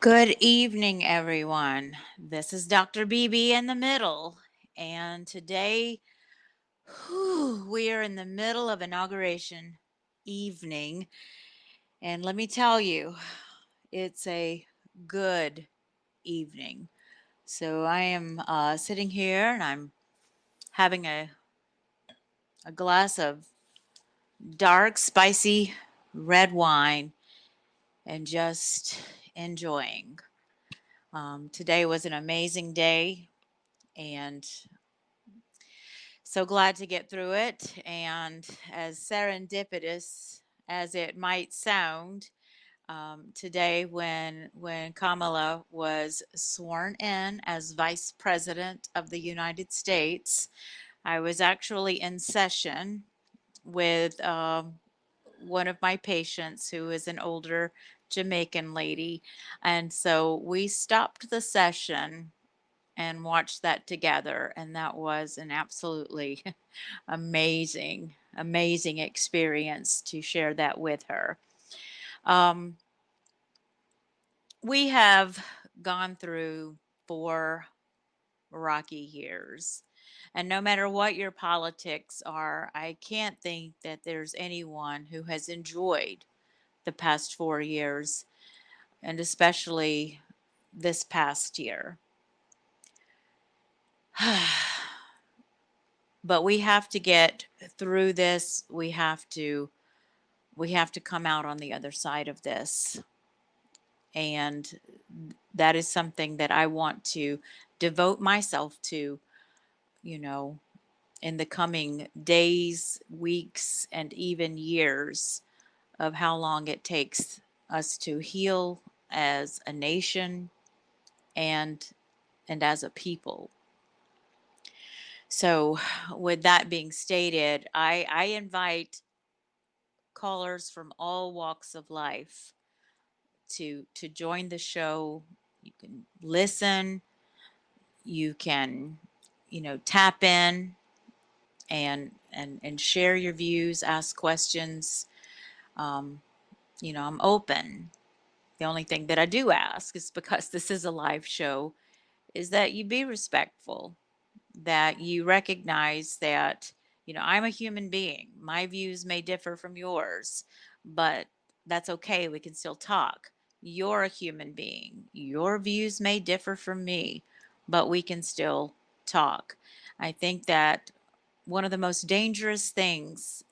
Good evening, everyone. This is Dr. BB in the middle. And today, we are in the middle of inauguration evening. And let me tell you, it's a good evening. So I am sitting here and I'm having a glass of dark, spicy red wine and just enjoying. Today was an amazing day and so glad to get through it. And as serendipitous as it might sound, today when Kamala was sworn in as Vice President of the United States, I was actually in session with one of my patients who is an older Jamaican lady. And so we stopped the session and watched that together. And that was an absolutely amazing experience to share that with her. Um, we have gone through 4 rocky years. And no matter what your politics are, I can't think that there's anyone who has enjoyed the past 4 years, and especially this past year. But we have to get through this. We have to come out on the other side of this. And that is something that I want to devote myself to, you know, in the coming days, weeks, and even years of how long it takes us to heal as a nation and as a people. So, with that being stated, I invite callers from all walks of life to join the show. You can listen, you can, tap in and share your views, ask questions. Um, I'm open. The only thing that I do ask is because this is a live show, is that you be respectful, that you recognize that, I'm a human being. My views may differ from yours, but that's okay. We can still talk. You're a human being. Your views may differ from me, but we can still talk. I think that one of the most dangerous things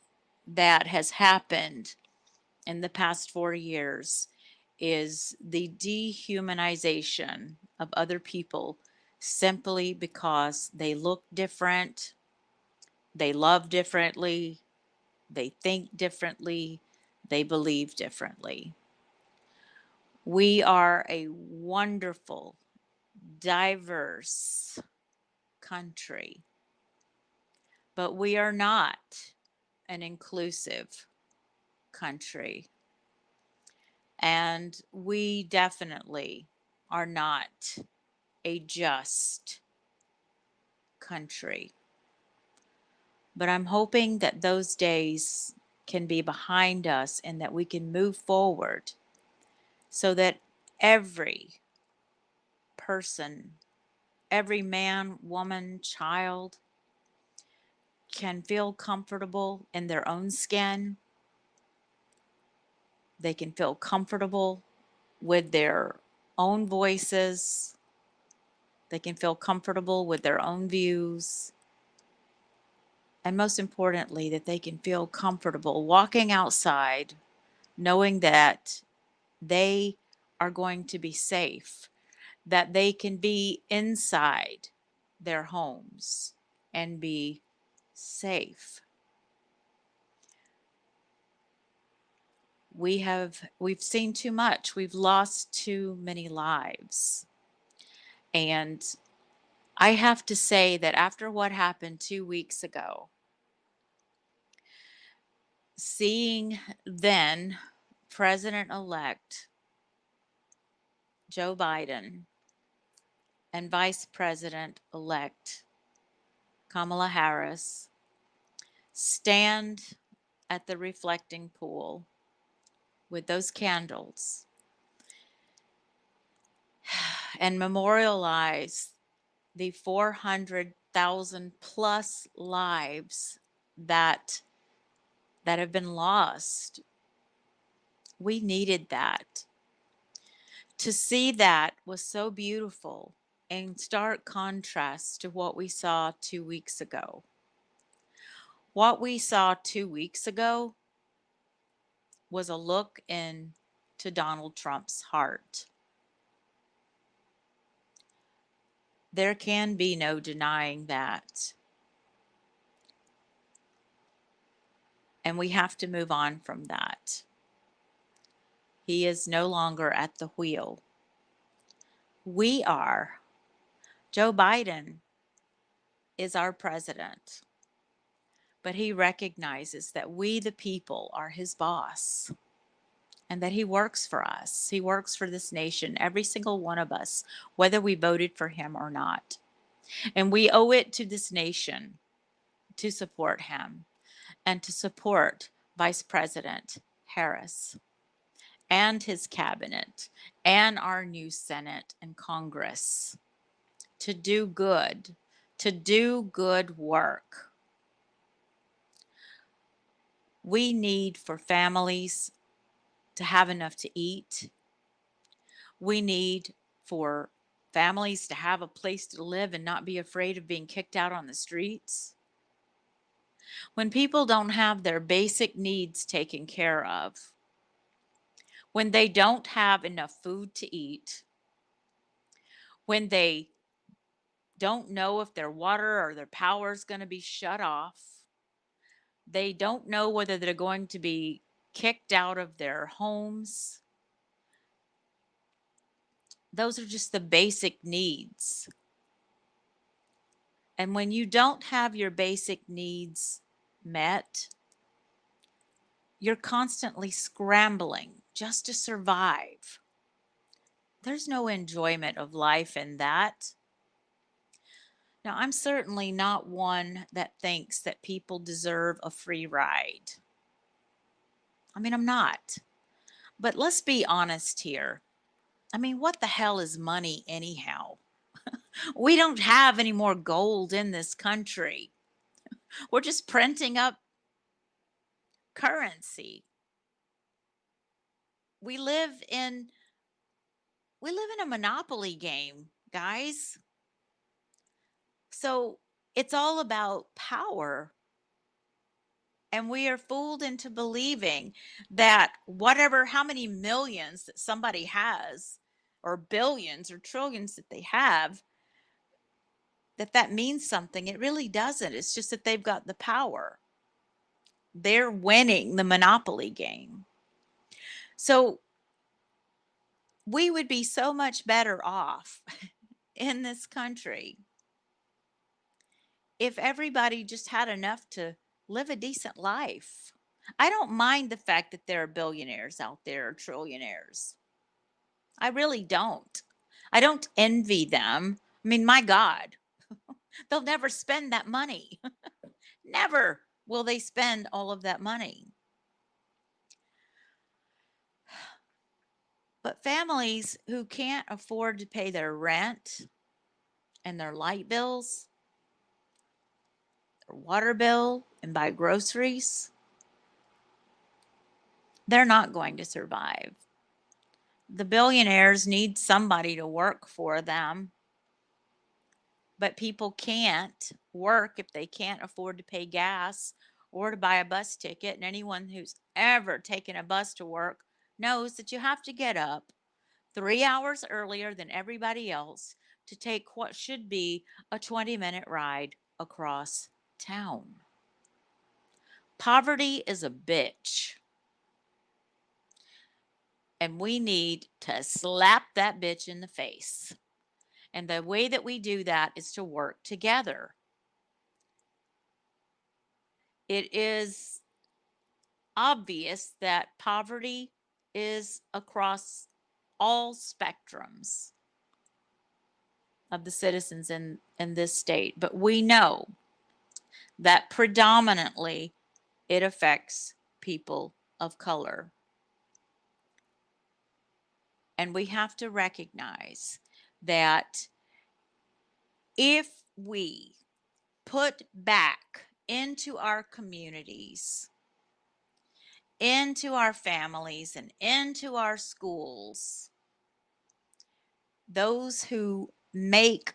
that has happened in the past 4 years is the dehumanization of other people simply because they look different, they love differently, they think differently, they believe differently. We are a wonderful, diverse country, but we are not an inclusive country. And we definitely are not a just country. But I'm hoping that those days can be behind us and that we can move forward so that every person, every man, woman, child can feel comfortable in their own skin. They can feel comfortable with their own voices. They can feel comfortable with their own views. And most importantly, that they can feel comfortable walking outside knowing that they are going to be safe, that they can be inside their homes and be safe. We've seen too much. We've lost too many lives. And I have to say that after what happened 2 weeks ago, seeing then President-elect Joe Biden and Vice President-elect Kamala Harris stand at the reflecting pool with those candles and memorialize the 400,000 plus lives that have been lost. We needed that. To see that was so beautiful, in stark contrast to what we saw 2 weeks ago. What we saw 2 weeks ago was a look into Donald Trump's heart. There can be no denying that. And we have to move on from that. He is no longer at the wheel. We are. Joe Biden is our president, but he recognizes that we, the people, are his boss and that he works for us. He works for this nation, every single one of us, whether we voted for him or not. And we owe it to this nation to support him and to support Vice President Harris and his cabinet and our new Senate and Congress to do good work. We need for families to have enough to eat. We need for families to have a place to live and not be afraid of being kicked out on the streets. When people don't have their basic needs taken care of, when they don't have enough food to eat, when they don't know if their water or their power is going to be shut off, they don't know whether they're going to be kicked out of their homes. Those are just the basic needs. And when you don't have your basic needs met, you're constantly scrambling just to survive. There's no enjoyment of life in that. Now, I'm certainly not one that thinks that people deserve a free ride. I mean, I'm not. But let's be honest here. I mean, what the hell is money anyhow? We don't have any more gold in this country. We're just printing up currency. We live in a monopoly game, guys. So it's all about power. And we are fooled into believing that whatever, how many millions that somebody has, or billions or trillions that they have, that means something. It really doesn't. It's just that they've got the power. They're winning the monopoly game. So we would be so much better off in this country if everybody just had enough to live a decent life. I don't mind the fact that there are billionaires out there, or trillionaires. I really don't. I don't envy them. I mean, my God, they'll never spend that money. Never will they spend all of that money. But families who can't afford to pay their rent and their light bills, their water bill, and buy groceries, they're not going to survive. The billionaires need somebody to work for them, but people can't work if they can't afford to pay gas or to buy a bus ticket. And anyone who's ever taken a bus to work knows that you have to get up 3 hours earlier than everybody else to take what should be a 20-minute ride across town. Poverty is a bitch. And we need to slap that bitch in the face. And the way that we do that is to work together. It is obvious that poverty is across all spectrums of the citizens in this state. But we know that predominantly it affects people of color. And we have to recognize that if we put back into our communities, into our families, and into our schools, those who make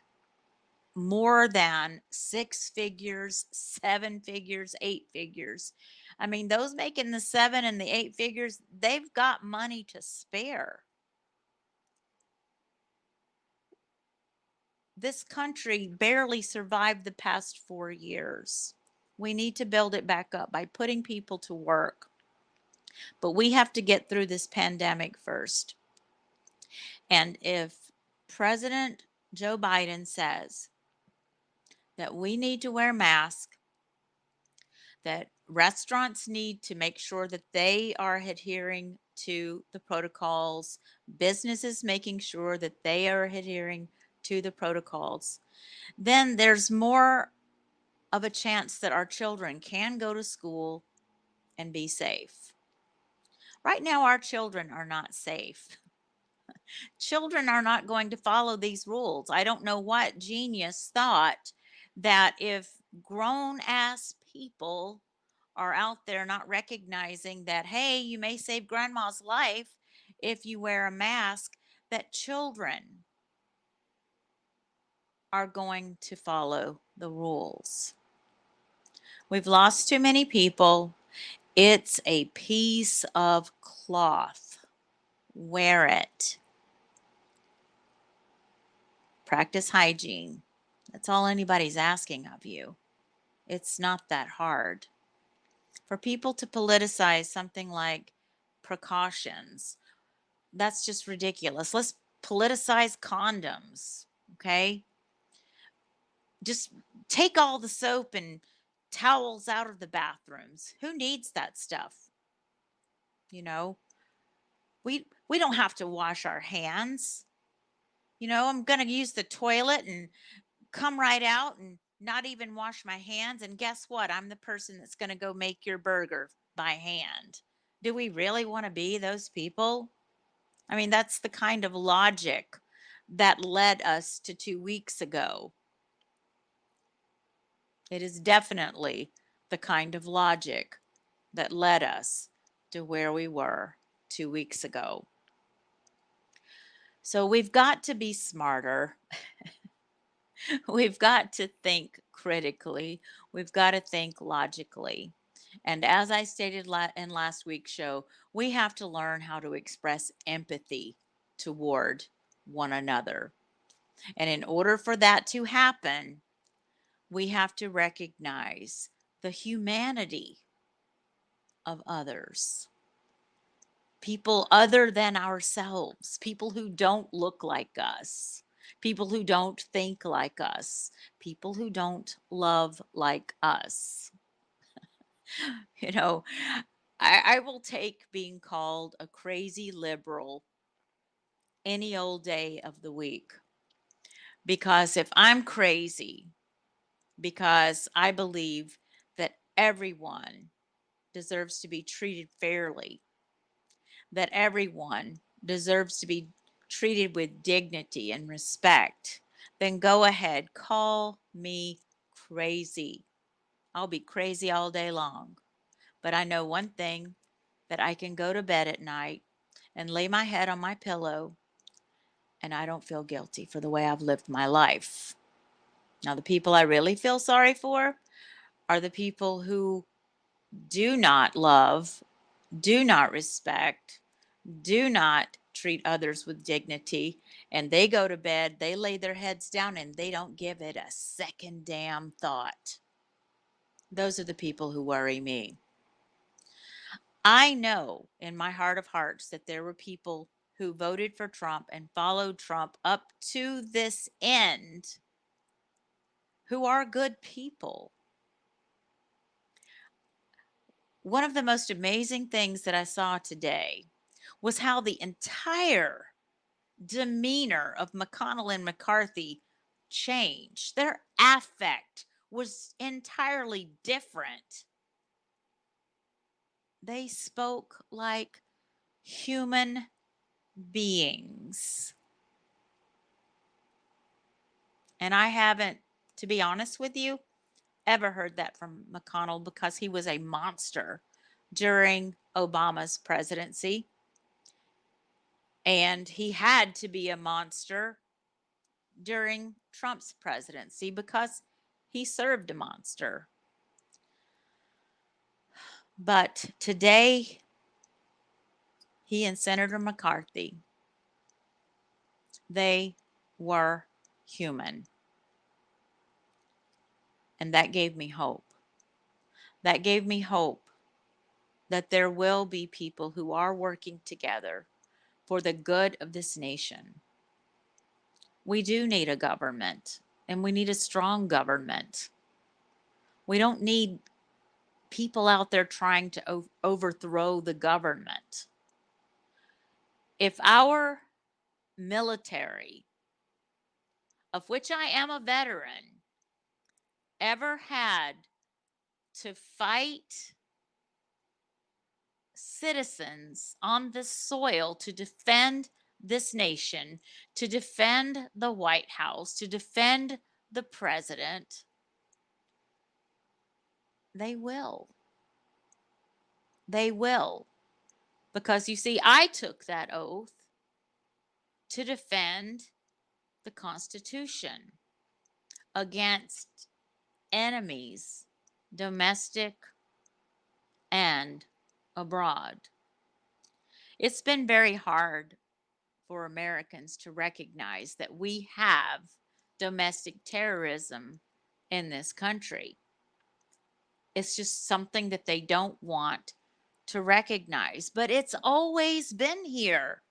more than 6 figures, 7 figures, 8 figures. I mean, those making the 7 and the 8 figures, they've got money to spare. This country barely survived the past 4 years. We need to build it back up by putting people to work. But we have to get through this pandemic first. And if President Joe Biden says that we need to wear masks, that restaurants need to make sure that they are adhering to the protocols, businesses making sure that they are adhering to the protocols, then there's more of a chance that our children can go to school and be safe. Right now, our children are not safe. Children are not going to follow these rules. I don't know what genius thought that if grown ass people are out there not recognizing that, hey, you may save grandma's life if you wear a mask, that children are going to follow the rules. We've lost too many people. It's a piece of cloth. Wear it. Practice hygiene. That's all anybody's asking of you. It's not that hard. For people to politicize something like precautions, that's just ridiculous. Let's politicize condoms, okay? Just take all the soap and towels out of the bathrooms. Who needs that stuff? You know, we don't have to wash our hands. I'm going to use the toilet and come right out and not even wash my hands. And guess what? I'm the person that's going to go make your burger by hand. Do we really want to be those people? I mean, that's the kind of logic that led us to 2 weeks ago. It is definitely the kind of logic that led us to where we were 2 weeks ago. So we've got to be smarter. We've got to think critically. We've got to think logically. And as I stated in last week's show, we have to learn how to express empathy toward one another. And in order for that to happen, we have to recognize the humanity of others. People other than ourselves, people who don't look like us, people who don't think like us, people who don't love like us. You know, I will take being called a crazy liberal any old day of the week. Because if I'm crazy, because I believe that everyone deserves to be treated fairly, that everyone deserves to be treated with dignity and respect, then go ahead, call me crazy. I'll be crazy all day long. But I know one thing, that I can go to bed at night and lay my head on my pillow and I don't feel guilty for the way I've lived my life. Now, the people I really feel sorry for are the people who do not love, do not respect, do not treat others with dignity, and they go to bed, they lay their heads down, and they don't give it a second damn thought. Those are the people who worry me. I know in my heart of hearts that there were people who voted for Trump and followed Trump up to this end who are good people. One of the most amazing things that I saw today was how the entire demeanor of McConnell and McCarthy changed. Their affect was entirely different. They spoke like human beings. And I haven't, to be honest with you, ever heard that from McConnell because he was a monster during Obama's presidency. And he had to be a monster during Trump's presidency because he served a monster. But today, he and Senator McCarthy, they were human. And that gave me hope. That gave me hope that there will be people who are working together for the good of this nation. We do need a government, and we need a strong government. We don't need people out there trying to overthrow the government. If our military, of which I am a veteran, ever had to fight citizens on this soil to defend this nation, to defend the White House, to defend the president, they will. They will. Because you see, I took that oath to defend the Constitution against enemies, domestic and abroad. It's been very hard for Americans to recognize that we have domestic terrorism in this country. It's just something that they don't want to recognize, but it's always been here.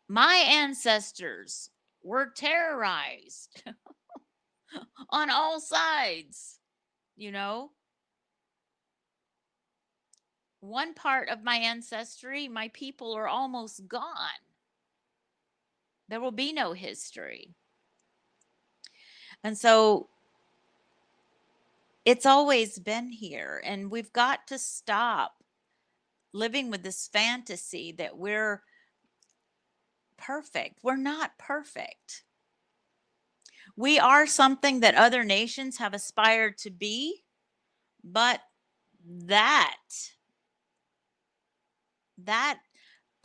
My ancestors were terrorized on all sides, you know. One part of my ancestry, my people are almost gone. There will be no history. And so it's always been here, and we've got to stop living with this fantasy that we're perfect. We're not perfect. We are something that other nations have aspired to be, but that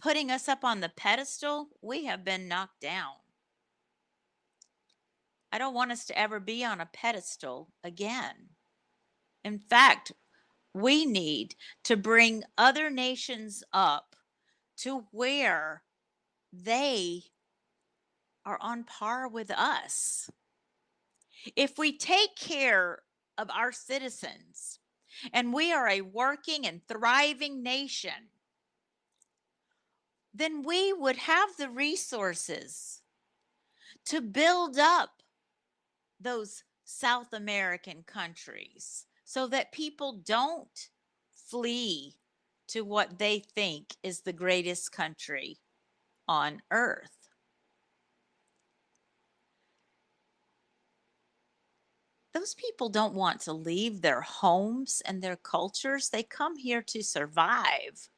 putting us up on the pedestal, we have been knocked down. I don't want us to ever be on a pedestal again. In fact, we need to bring other nations up to where they are on par with us. If we take care of our citizens and we are a working and thriving nation, then we would have the resources to build up those South American countries so that people don't flee to what they think is the greatest country on earth. Those people don't want to leave their homes and their cultures. They come here to survive.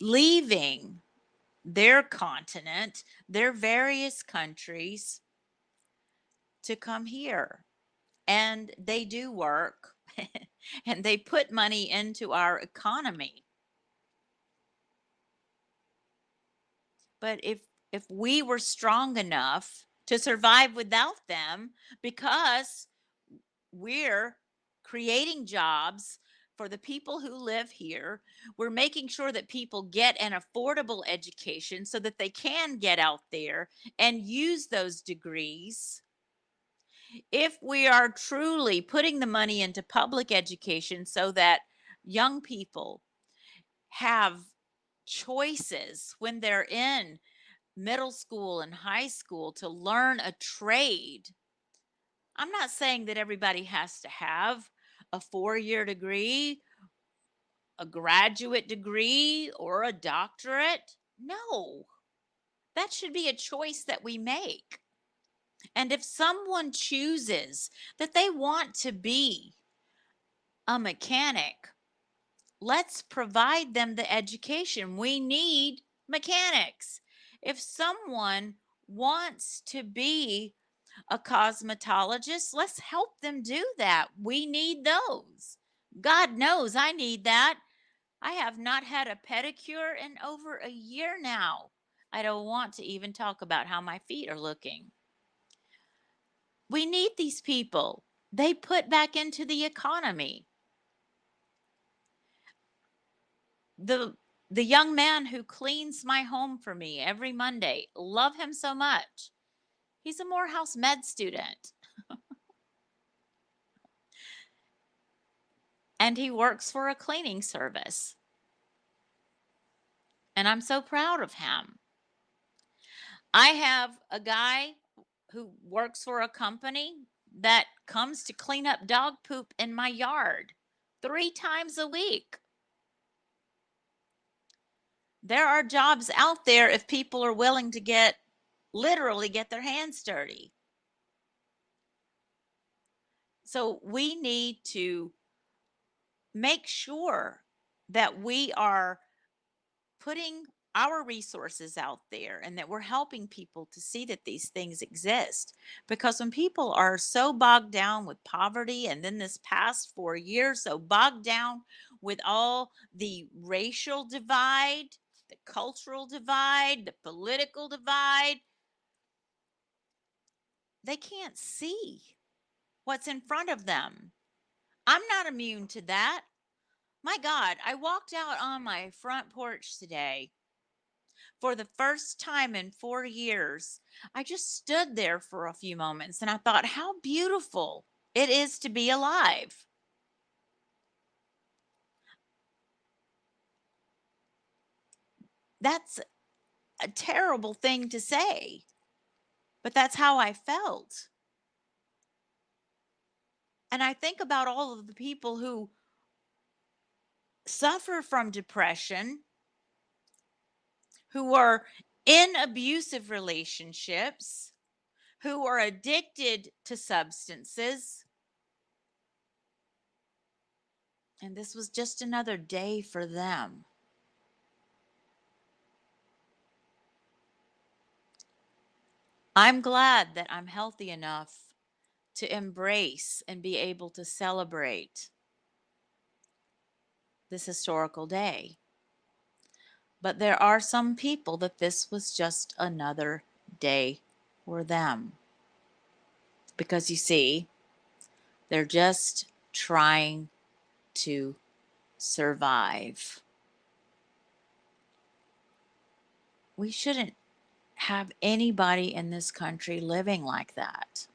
Leaving their continent, their various countries to come here. And they do work and they put money into our economy. But if we were strong enough to survive without them, because we're creating jobs for the people who live here, we're making sure that people get an affordable education so that they can get out there and use those degrees. If we are truly putting the money into public education so that young people have choices when they're in middle school and high school to learn a trade. I'm not saying that everybody has to have a 4-year degree, a graduate degree, or a doctorate. No, that should be a choice that we make. And if someone chooses that they want to be a mechanic, let's provide them the education. We need mechanics. If someone wants to be a cosmetologist, let's help them do that. We need those. God knows I need that. I have not had a pedicure in over a year now. I don't want to even talk about how my feet are looking. We need these people. They put back into the economy. The the young man who cleans my home for me every Monday, love him so much. He's a Morehouse med student and he works for a cleaning service. And I'm so proud of him. I have a guy who works for a company that comes to clean up dog poop in my yard 3 times a week. There are jobs out there if people are willing to literally get their hands dirty. So we need to make sure that we are putting our resources out there and that we're helping people to see that these things exist. Because when people are so bogged down with poverty, and then this past 4 years, so bogged down with all the racial divide, the cultural divide, the political divide, they can't see what's in front of them. I'm not immune to that. My God, I walked out on my front porch today for the first time in 4 years. I just stood there for a few moments and I thought how beautiful it is to be alive. That's a terrible thing to say, but that's how I felt. And I think about all of the people who suffer from depression, who are in abusive relationships, who are addicted to substances. And this was just another day for them. I'm glad that I'm healthy enough to embrace and be able to celebrate this historical day. But there are some people that this was just another day for them. Because you see, they're just trying to survive. We shouldn't have anybody in this country living like that.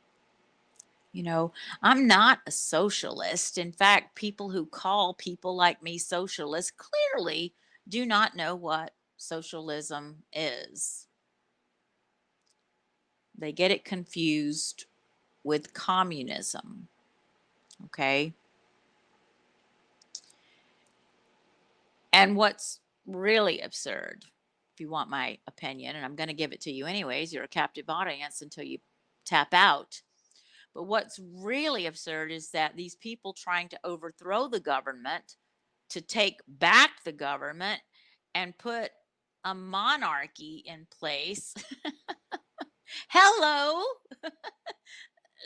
You know, I'm not a socialist. In fact, people who call people like me socialists clearly do not know what socialism is. They get it confused with communism. Okay. And what's really absurd, if you want my opinion, and I'm going to give it to you anyways, you're a captive audience until you tap out. But what's really absurd is that these people trying to overthrow the government, to take back the government and put a monarchy in place. Hello,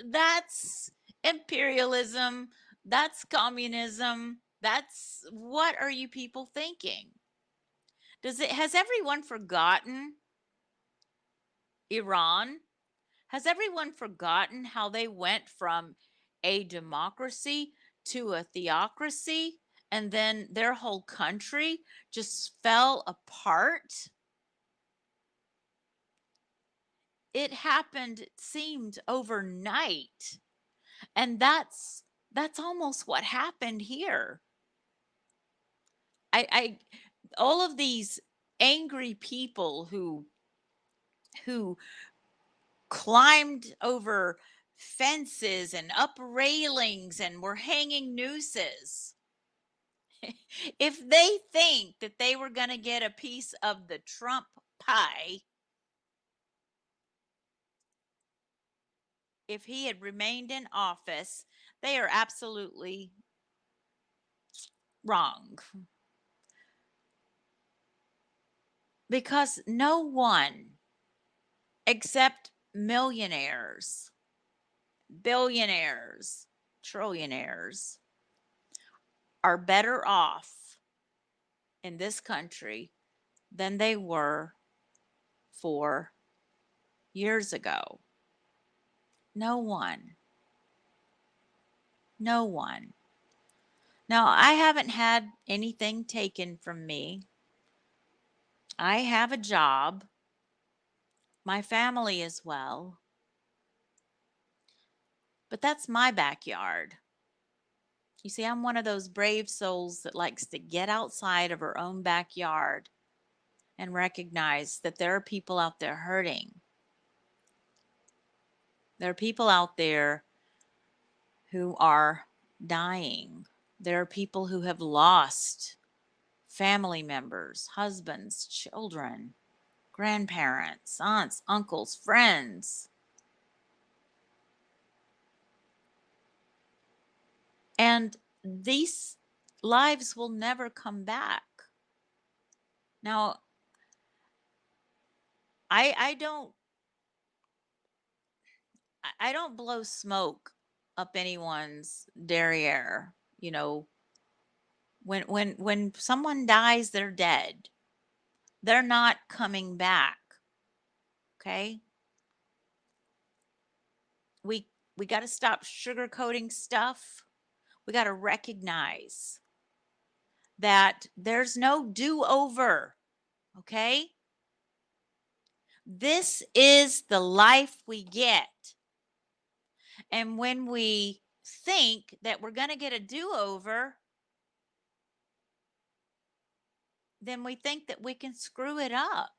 that's imperialism. That's communism. That's what are you people thinking? Has everyone forgotten Iran? Has everyone forgotten how they went from a democracy to a theocracy and then their whole country just fell apart? It happened, it seemed overnight. And that's almost what happened here. I all of these angry people who climbed over fences and up railings and were hanging nooses. If they think that they were going to get a piece of the Trump pie, if he had remained in office, they are absolutely wrong. Because no one except millionaires, billionaires, trillionaires are better off in this country than they were 4 years ago. No one. No one. Now, I haven't had anything taken from me. I have a job. My family as well. But that's my backyard. You see, I'm one of those brave souls that likes to get outside of her own backyard and recognize that there are people out there hurting. There are people out there who are dying. There are people who have lost family members, husbands, children, grandparents, aunts, uncles, friends. And these lives will never come back. Now, I don't blow smoke up anyone's derriere. You know, when someone dies, they're dead. They're not coming back. Okay? We we got to stop sugarcoating stuff. We got to recognize that there's no do-over. Okay? This is the life we get. And when we think that we're going to get a do-over, then we think that we can screw it up.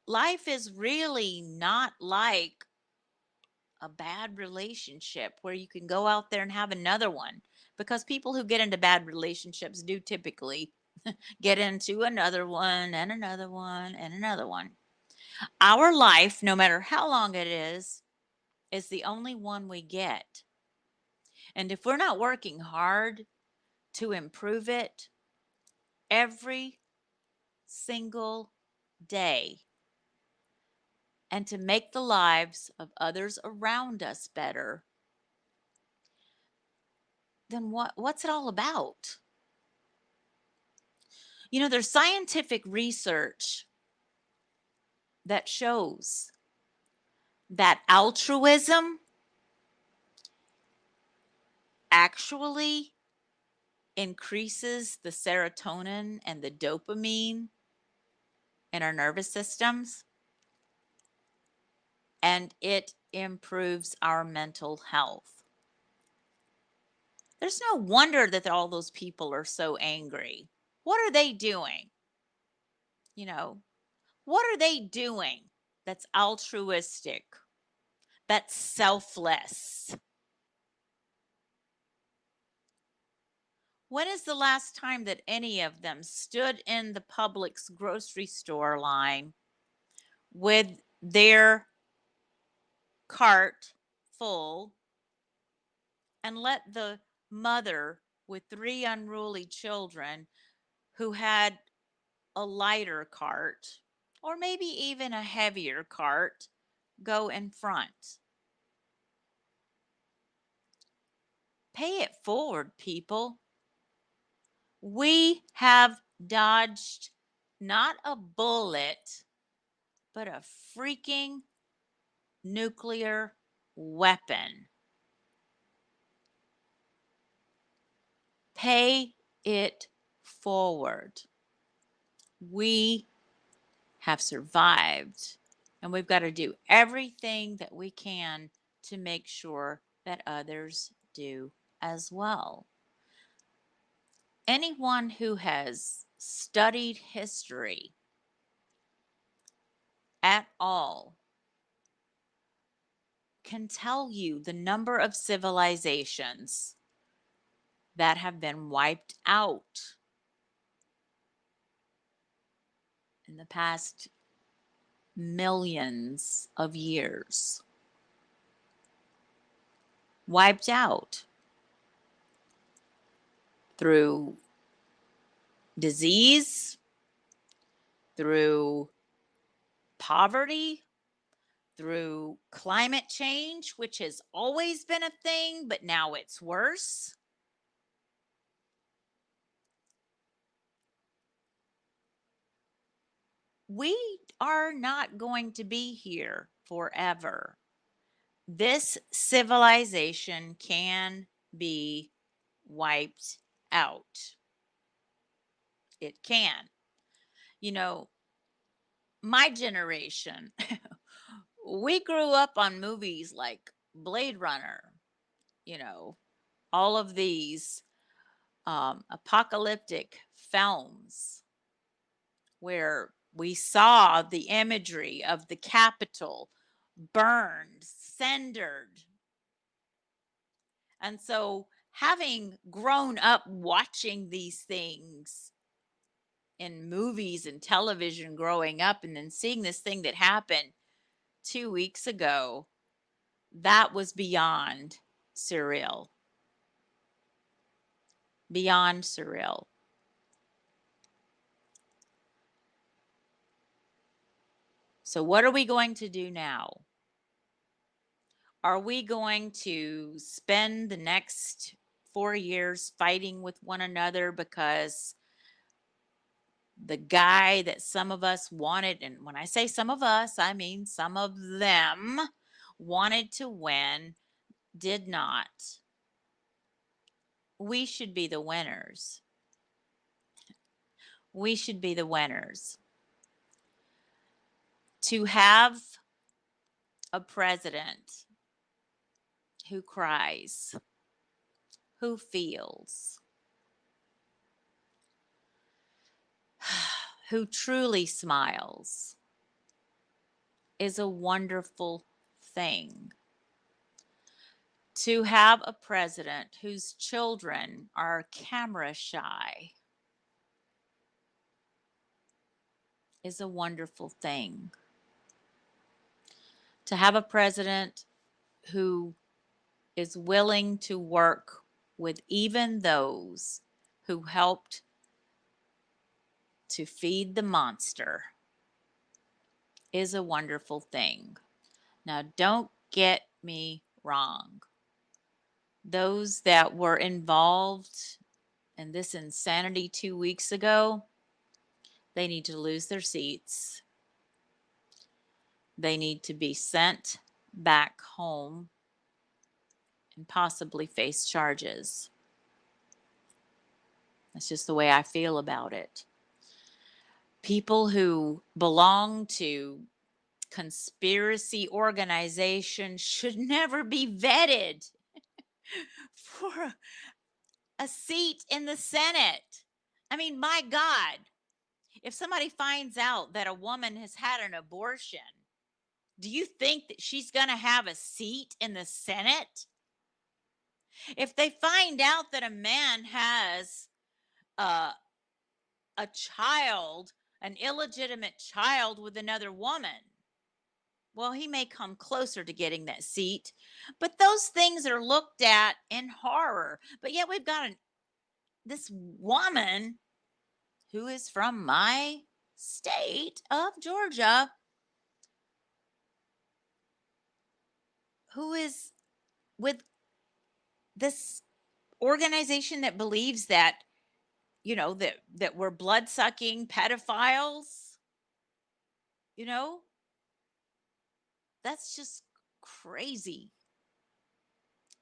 Life is really not like a bad relationship where you can go out there and have another one, because people who get into bad relationships do typically get into another one and another one and another one. Our life, no matter how long it is the only one we get. And if we're not working hard to improve it every single day and to make the lives of others around us better, then what's it all about? You know, there's scientific research that shows that altruism actually increases the serotonin and the dopamine in our nervous systems, and it improves our mental health. There's no wonder that all those people are so angry. What are they doing? You know, what are they doing that's altruistic, that's selfless? When is the last time that any of them stood in the Publix grocery store line with their cart full and let the mother with 3 unruly children who had a lighter cart or maybe even a heavier cart go in front? Pay it forward, people. We have dodged not a bullet, but a freaking nuclear weapon. Pay it forward. We have survived, and we've got to do everything that we can to make sure that others do as well. Anyone who has studied history at all can tell you the number of civilizations that have been wiped out in the past millions of years. wiped out through disease, through poverty, through climate change, which has always been a thing, but now it's worse. We are not going to be here forever. This civilization can be wiped out. It can. You know, my generation, we grew up on movies like Blade Runner, you know, all of these apocalyptic films where we saw the imagery of the Capitol burned, cindered. And so, having grown up watching these things in movies and television growing up, and then seeing this thing that happened 2 weeks ago, that was beyond surreal. Beyond surreal. So, what are we going to do now? Are we going to spend the next 4 years fighting with one another because the guy that some of us wanted, and when I say some of us, I mean some of them wanted to win, did not? We should be the winners. We should be the winners. To have a president who cries, who feels, who truly smiles is a wonderful thing. To have a president whose children are camera shy is a wonderful thing. To have a president who is willing to work with even those who helped to feed the monster is a wonderful thing. Now, don't get me wrong. Those that were involved in this insanity 2 weeks ago, they need to lose their seats. They need to be sent back home and possibly face charges. That's just the way I feel about it. People who belong to conspiracy organizations should never be vetted for a seat in the Senate. I mean, my God, if somebody finds out that a woman has had an abortion, do you think that she's going to have a seat in the Senate? If they find out that a man has uh, a child, an illegitimate child with another woman, well, he may come closer to getting that seat. But those things are looked at in horror. But yet we've got this woman who is from my state of Georgia who is with this organization that believes that, that we're blood-sucking pedophiles. you know that's just crazy.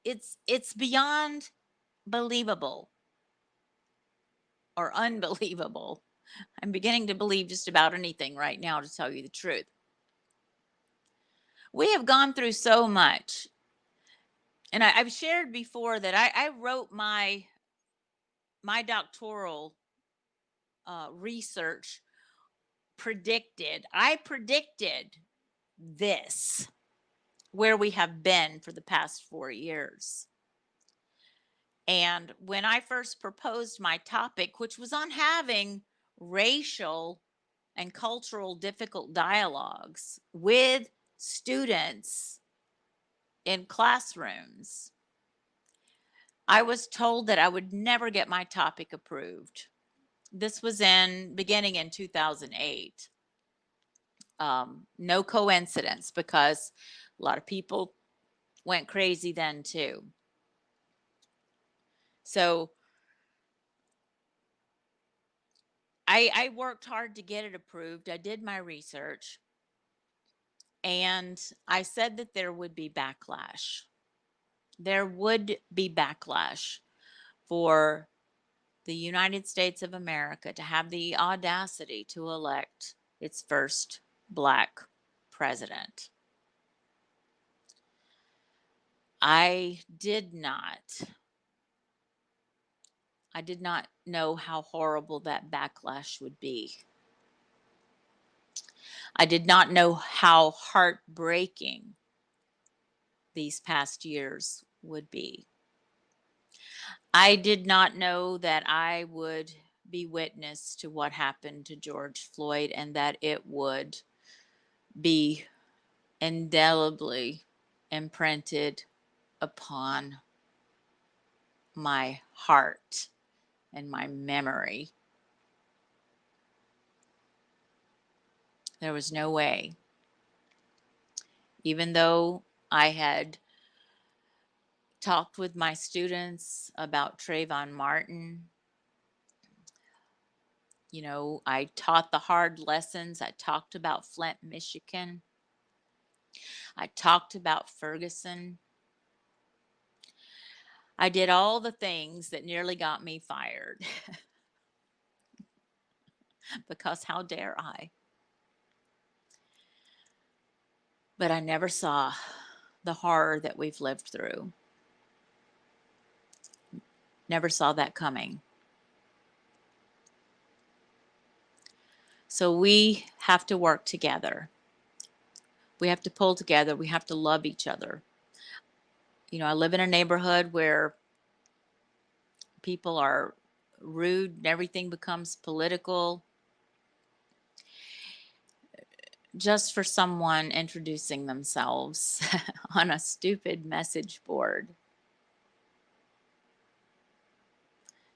It's beyond believable or unbelievable. I'm beginning to believe just about anything right now, to tell you the truth. We have gone through so much. And I've shared before that I wrote my doctoral research I predicted this, where we have been for the past 4 years. And when I first proposed my topic, which was on having racial and cultural difficult dialogues with students in classrooms, I was told that I would never get my topic approved. This was beginning in 2008. No coincidence, because a lot of people went crazy then too. So I worked hard to get it approved. I did my research, and I said that there would be backlash. There would be backlash for the United States of America to have the audacity to elect its first Black president. I did not know how horrible that backlash would be. I did not know how heartbreaking these past years would be. I did not know that I would be witness to what happened to George Floyd, and that it would be indelibly imprinted upon my heart and my memory. There was no way. Even though I had talked with my students about Trayvon Martin, I taught the hard lessons. I talked about Flint, Michigan. I talked about Ferguson. I did all the things that nearly got me fired. Because how dare I? But I never saw the horror that we've lived through. Never saw that coming. So we have to work together. We have to pull together. We have to love each other. I live in a neighborhood where people are rude and everything becomes political just for someone introducing themselves on a stupid message board.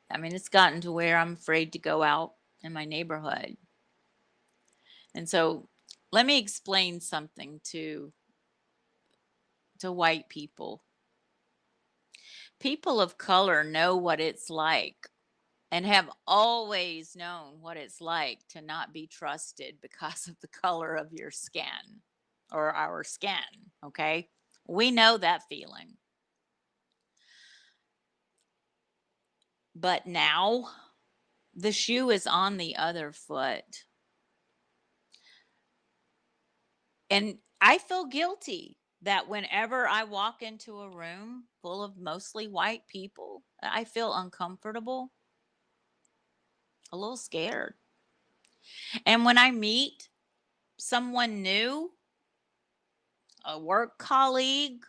I mean, it's gotten to where I'm afraid to go out in my neighborhood. And so let me explain something to white people. People of color know what it's like, and have always known what it's like to not be trusted because of the color of your skin or our skin. Okay. We know that feeling. But now the shoe is on the other foot. And I feel guilty that whenever I walk into a room full of mostly white people, I feel uncomfortable, a little scared. And when I meet someone new, a work colleague,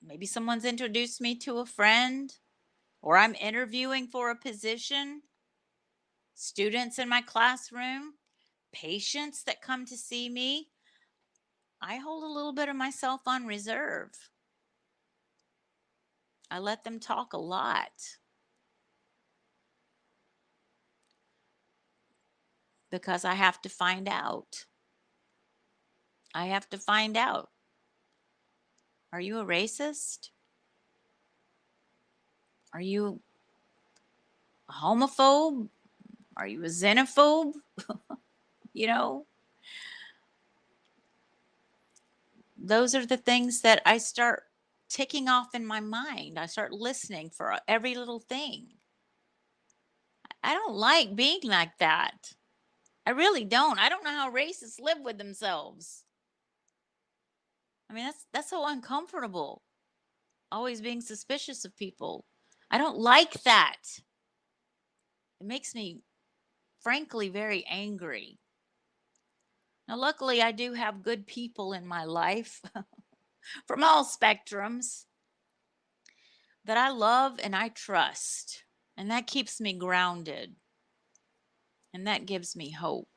maybe someone's introduced me to a friend, or I'm interviewing for a position, students in my classroom, patients that come to see me, I hold a little bit of myself on reserve. I let them talk a lot because I have to find out. I have to find out. Are you a racist? Are you a homophobe? Are you a xenophobe? you know, those are the things that I start ticking off in my mind. I start listening for every little thing. I don't like being like that. I really don't. I don't know how racists live with themselves. I mean, that's so uncomfortable. Always being suspicious of people. I don't like that. It makes me, frankly, very angry. Now, luckily, I do have good people in my life from all spectrums that I love and I trust. And that keeps me grounded. And that gives me hope.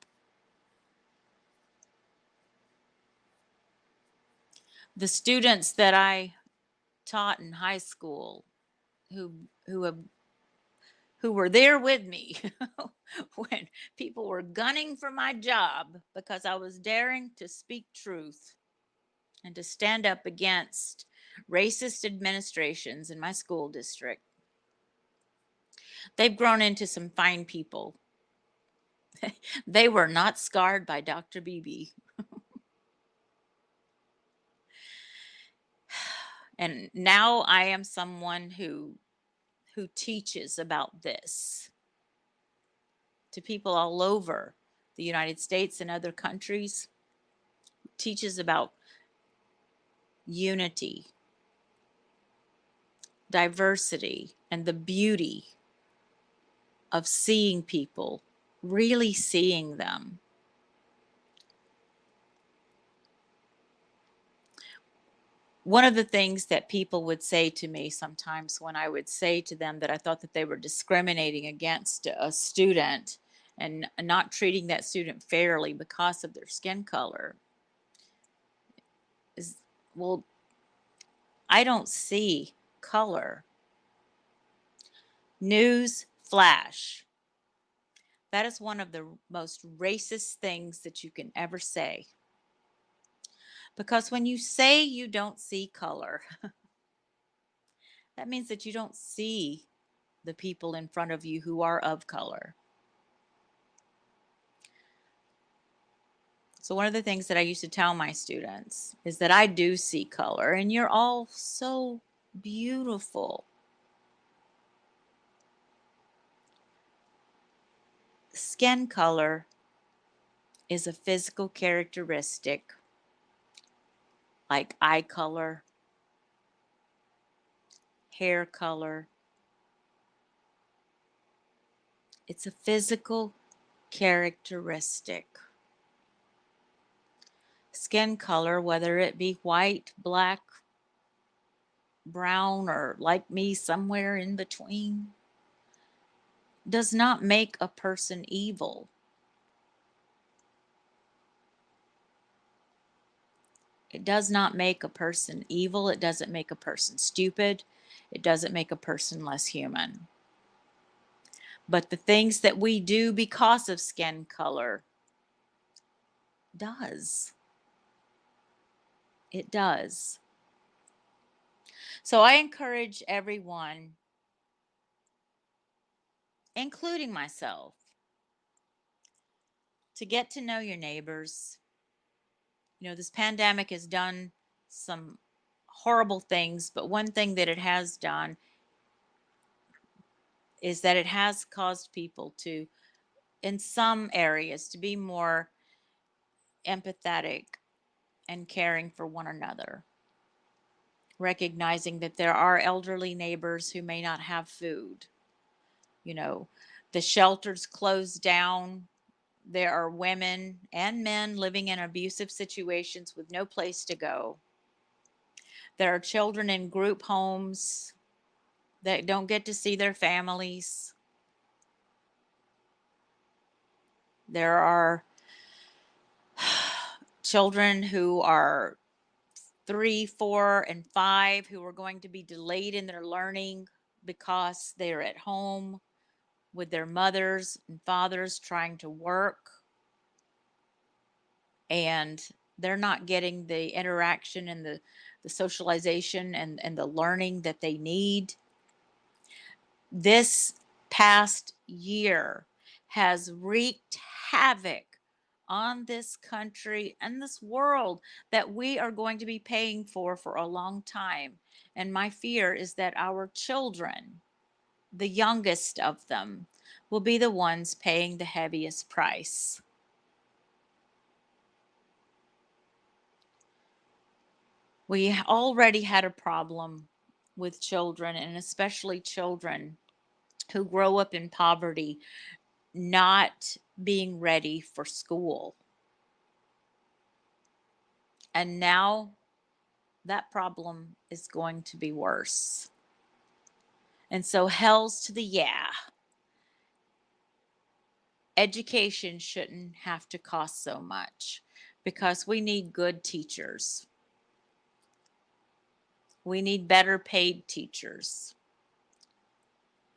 The students that I taught in high school who who have who were there with me when people were gunning for my job because I was daring to speak truth and to stand up against racist administrations in my school district. They've grown into some fine people. They were not scarred by Dr. BB. And now I am someone who teaches about this to people all over the United States and other countries, teaches about unity, diversity, and the beauty of seeing people, really seeing them. One of the things that people would say to me sometimes when I would say to them that I thought that they were discriminating against a student and not treating that student fairly because of their skin color is, well, I don't see color. News flash. That is one of the most racist things that you can ever say. Because when you say you don't see color, that means that you don't see the people in front of you who are of color. So one of the things that I used to tell my students is that I do see color, and you're all so beautiful. Skin color is a physical characteristic like eye color, hair color. It's a physical characteristic. Skin color, whether it be white, black, brown, or like me, somewhere in between, does not make a person evil. It does not make a person evil. It doesn't make a person stupid. It doesn't make a person less human. But the things that we do because of skin color does. It does. So I encourage everyone, including myself, to get to know your neighbors. You know, this pandemic has done some horrible things, but one thing that it has done is that it has caused people to, in some areas, to be more empathetic and caring for one another, recognizing that there are elderly neighbors who may not have food. You know, the shelters closed down. There are women and men living in abusive situations with no place to go. There are children in group homes that don't get to see their families. There are children who are 3, 4, and 5 who are going to be delayed in their learning because they're at home with their mothers and fathers trying to work, and they're not getting the interaction and the socialization and the learning that they need. This past year has wreaked havoc on this country and this world that we are going to be paying for a long time. And my fear is that our children, the youngest of them, will be the ones paying the heaviest price. We already had a problem with children, and especially children who grow up in poverty, not being ready for school. And now that problem is going to be worse. And so, hell's to the yeah. Education shouldn't have to cost so much because we need good teachers. We need better paid teachers.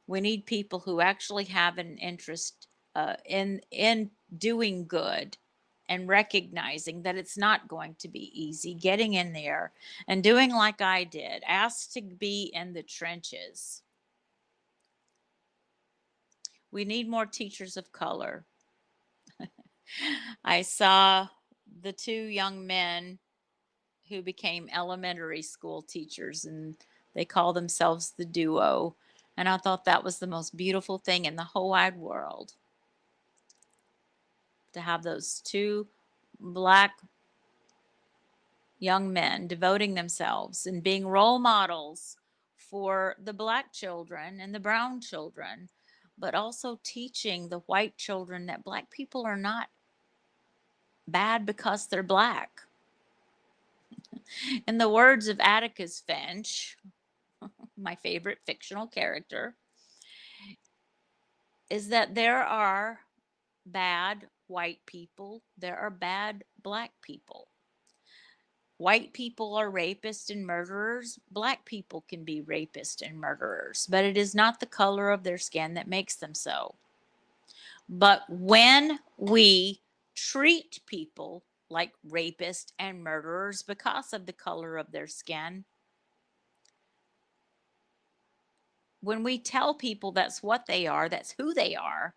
We need people who actually have an interest in doing good and recognizing that it's not going to be easy, getting in there and doing like I did, asked to be in the trenches. We need more teachers of color. I saw the two young men who became elementary school teachers, and they call themselves the duo. And I thought that was the most beautiful thing in the whole wide world, to have those two black young men devoting themselves and being role models for the black children and the brown children, but also teaching the white children that black people are not bad because they're black. In the words of Atticus Finch, my favorite fictional character, is that there are bad white people, there are bad black people. White people are rapists and murderers. Black people can be rapists and murderers, but it is not the color of their skin that makes them so. But when we treat people like rapists and murderers because of the color of their skin, when we tell people that's what they are, that's who they are,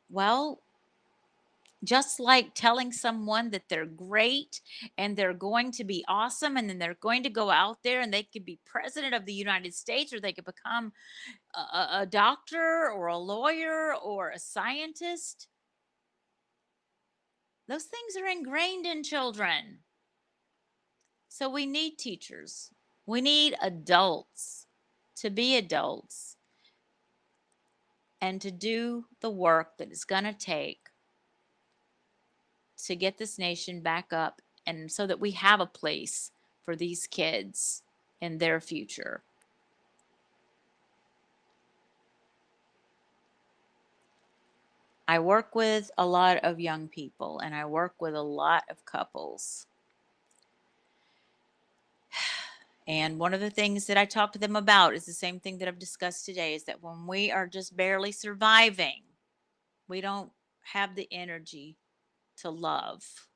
well, just like telling someone that they're great and they're going to be awesome and then they're going to go out there and they could be president of the United States, or they could become a doctor or a lawyer or a scientist. Those things are ingrained in children. So we need teachers. We need adults to be adults and to do the work that it's going to take to get this nation back up, and so that we have a place for these kids in their future. I work with a lot of young people and I work with a lot of couples. And one of the things that I talk to them about is the same thing that I've discussed today, is that when we are just barely surviving, we don't have the energy to love.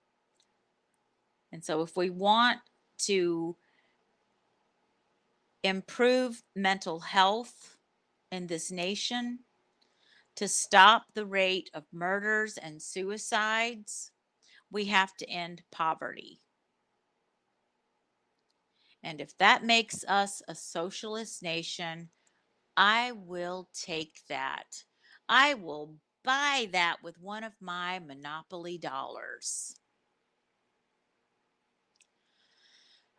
And so if we want to improve mental health in this nation, to stop the rate of murders and suicides, we have to end poverty. And if that makes us a socialist nation, I will take that. I will buy that with one of my Monopoly dollars.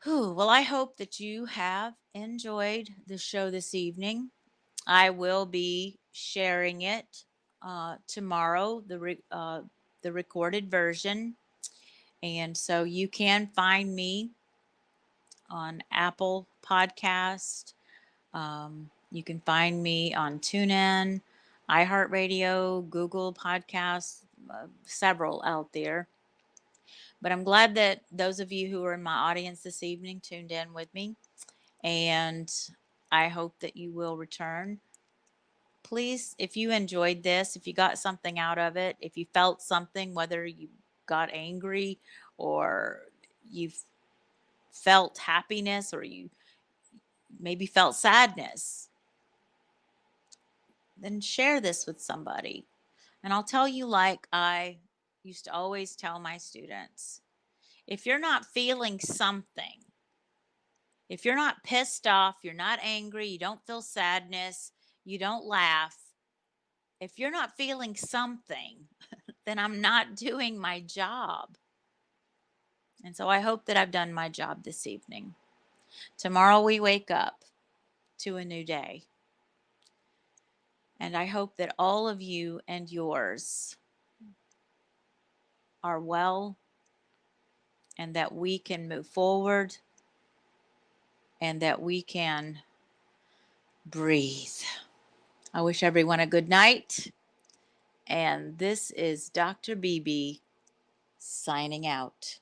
Whew, well, I hope that you have enjoyed the show this evening. I will be sharing it tomorrow, the recorded version. And so you can find me on Apple Podcast. You can find me on TuneIn, iHeartRadio, Google Podcasts, several out there. But I'm glad that those of you who are in my audience this evening tuned in with me. And I hope that you will return. Please, if you enjoyed this, if you got something out of it, if you felt something, whether you got angry or you felt happiness or you maybe felt sadness, then share this with somebody. And I'll tell you, like I used to always tell my students, if you're not feeling something, if you're not pissed off, you're not angry, you don't feel sadness, you don't laugh, if you're not feeling something, then I'm not doing my job. And so I hope that I've done my job this evening. Tomorrow we wake up to a new day. And I hope that all of you and yours are well, and that we can move forward, and that we can breathe. I wish everyone a good night. And this is Dr. BB signing out.